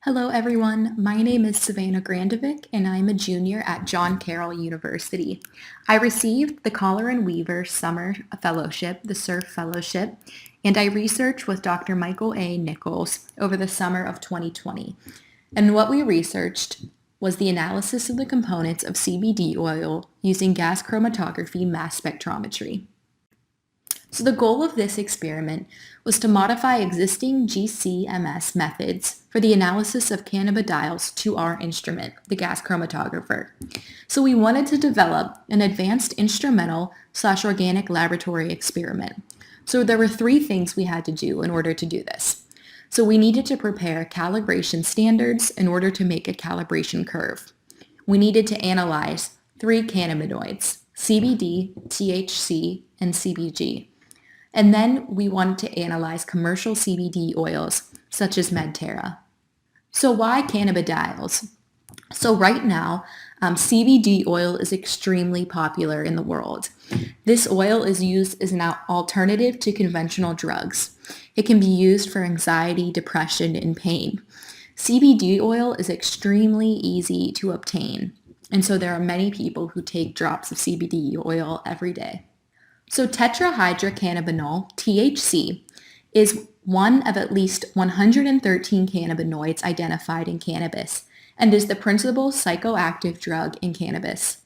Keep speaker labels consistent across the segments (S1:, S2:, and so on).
S1: Hello, everyone. My name is Savannah Grandovic, and I'm a junior at John Carroll University. I received the Colleran-Weaver Summer Fellowship, the SURP Fellowship, and I researched with Dr. Michael A. Nichols over the summer of 2020. And what we researched was the analysis of the components of CBD oil using gas chromatography mass spectrometry. So the goal of this experiment was to modify existing GCMS methods for the analysis of cannabidiols to our instrument, the gas chromatographer. So we wanted to develop an advanced instrumental/organic laboratory experiment. So there were three things we had to do in order to do this. So we needed to prepare calibration standards in order to make a calibration curve. We needed to analyze three cannabinoids, CBD, THC, and CBG. And then we wanted to analyze commercial CBD oils, such as Medterra. So why cannabidiols? So right now, CBD oil is extremely popular in the world. This oil is used as an alternative to conventional drugs. It can be used for anxiety, depression, and pain. CBD oil is extremely easy to obtain, and so there are many people who take drops of CBD oil every day. So Tetrahydrocannabinol, THC, is one of at least 113 cannabinoids identified in cannabis and is the principal psychoactive drug in cannabis.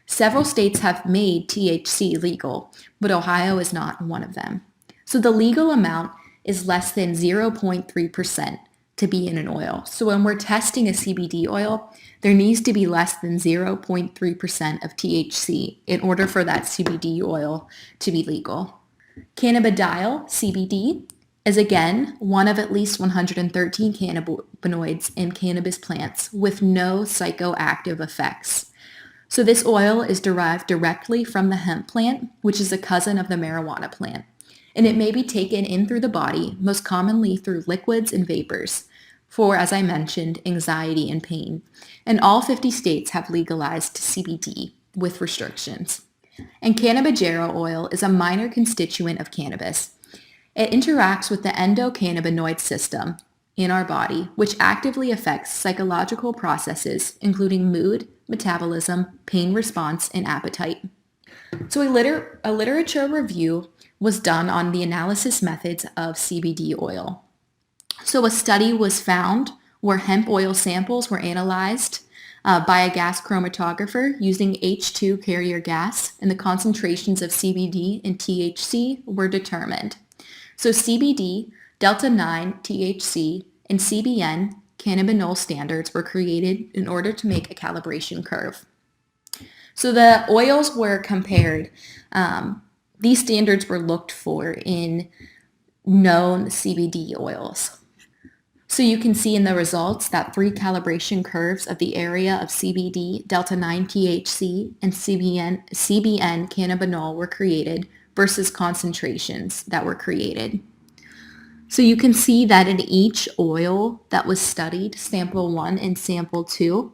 S1: Several states have made THC legal, but Ohio is not one of them. So the legal amount is less than 0.3% to be in an oil. So when we're testing a CBD oil, there needs to be less than 0.3% of THC in order for that CBD oil to be legal. Cannabidiol, CBD, is again one of at least 113 cannabinoids in cannabis plants with no psychoactive effects. So this oil is derived directly from the hemp plant, which is a cousin of the marijuana plant. And it may be taken in through the body, most commonly through liquids and vapors, for, as I mentioned, anxiety and pain. And all 50 states have legalized CBD with restrictions. And cannabigerol oil is a minor constituent of cannabis. It interacts with the endocannabinoid system in our body, which actively affects psychological processes, including mood, metabolism, pain response, and appetite. So a literature review was done on the analysis methods of CBD oil. So a study was found where hemp oil samples were analyzed by a gas chromatographer using H2 carrier gas, and the concentrations of CBD and THC were determined. So CBD, delta-9 THC, and CBN, cannabinol standards were created in order to make a calibration curve. So the oils were compared. These standards were looked for in known CBD oils. So you can see in the results that three calibration curves of the area of CBD, delta-9 THC, and CBN cannabinol were created versus concentrations that were created. So you can see that in each oil that was studied, sample 1 and sample 2,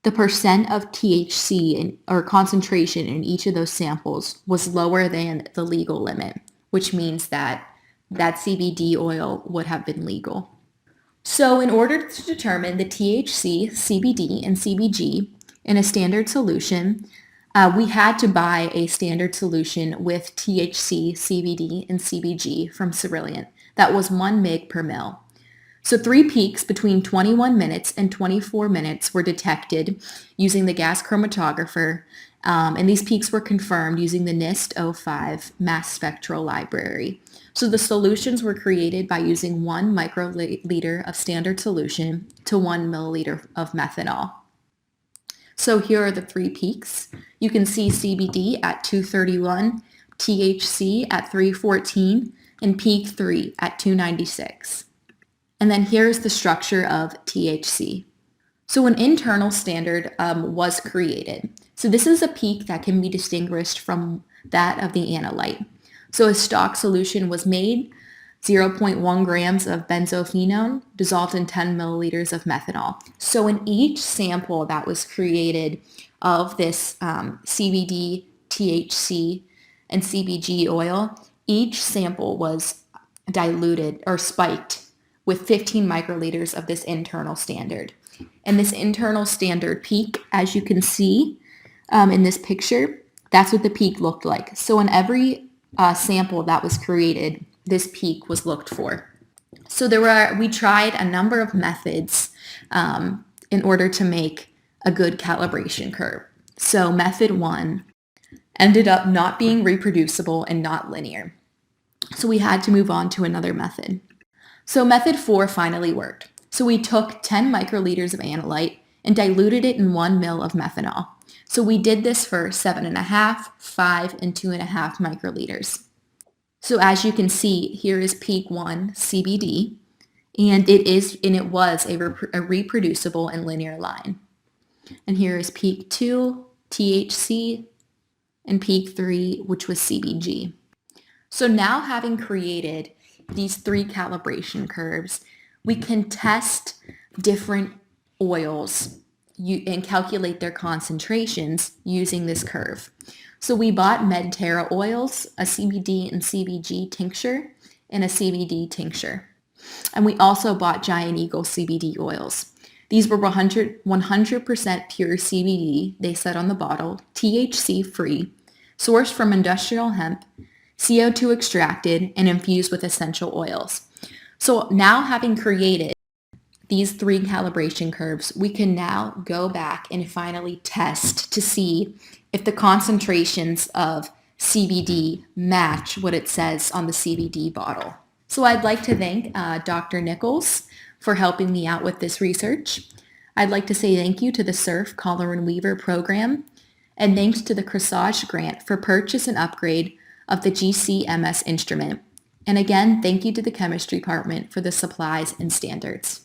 S1: the percent of THC or concentration in each of those samples was lower than the legal limit, which means that CBD oil would have been legal. So in order to determine the THC, CBD, and CBG in a standard solution, we had to buy a standard solution with THC, CBD, and CBG from Cerilliant. That was 1 mg per mil. So 3 peaks between 21 minutes and 24 minutes were detected using the gas chromatographer, and these peaks were confirmed using the NIST-05 mass spectral library. So the solutions were created by using 1 microliter of standard solution to 1 milliliter of methanol. So here are the 3 peaks. You can see CBD at 231, THC at 314, and peak 3 at 296. And then here's the structure of THC. So an internal standard was created. So this is a peak that can be distinguished from that of the analyte. So a stock solution was made, 0.1 grams of benzophenone dissolved in 10 milliliters of methanol. So in each sample that was created of this CBD, THC, and CBG oil, each sample was diluted or spiked with 15 microliters of this internal standard. And this internal standard peak, as you can see in this picture, that's what the peak looked like. So in every sample that was created, this peak was looked for. So we tried a number of methods in order to make a good calibration curve. So method 1 ended up not being reproducible and not linear. So we had to move on to another method. So method 4 finally worked. So we took 10 microliters of analyte and diluted it in 1 ml of methanol. So we did this for 7.5, 5, and 2.5 microliters. So as you can see, here is peak 1 CBD, and it was a reproducible and linear line. And here is peak 2 THC and peak 3, which was CBG. So now, having created these 3 calibration curves, we can test different oils and calculate their concentrations using this curve. So we bought Medterra oils, a CBD and CBG tincture, and a CBD tincture. And we also bought Giant Eagle CBD oils. These were 100% pure CBD, they said on the bottle, THC free, sourced from industrial hemp, CO2 extracted, and infused with essential oils. So now, having created these 3 calibration curves, we can now go back and finally test to see if the concentrations of CBD match what it says on the CBD bottle. So I'd like to thank Dr. Nichols for helping me out with this research. I'd like to say thank you to the SURP Colleran-Weaver program, and thanks to the Corsage grant for purchase and upgrade of the GCMS instrument. And again, thank you to the chemistry department for the supplies and standards.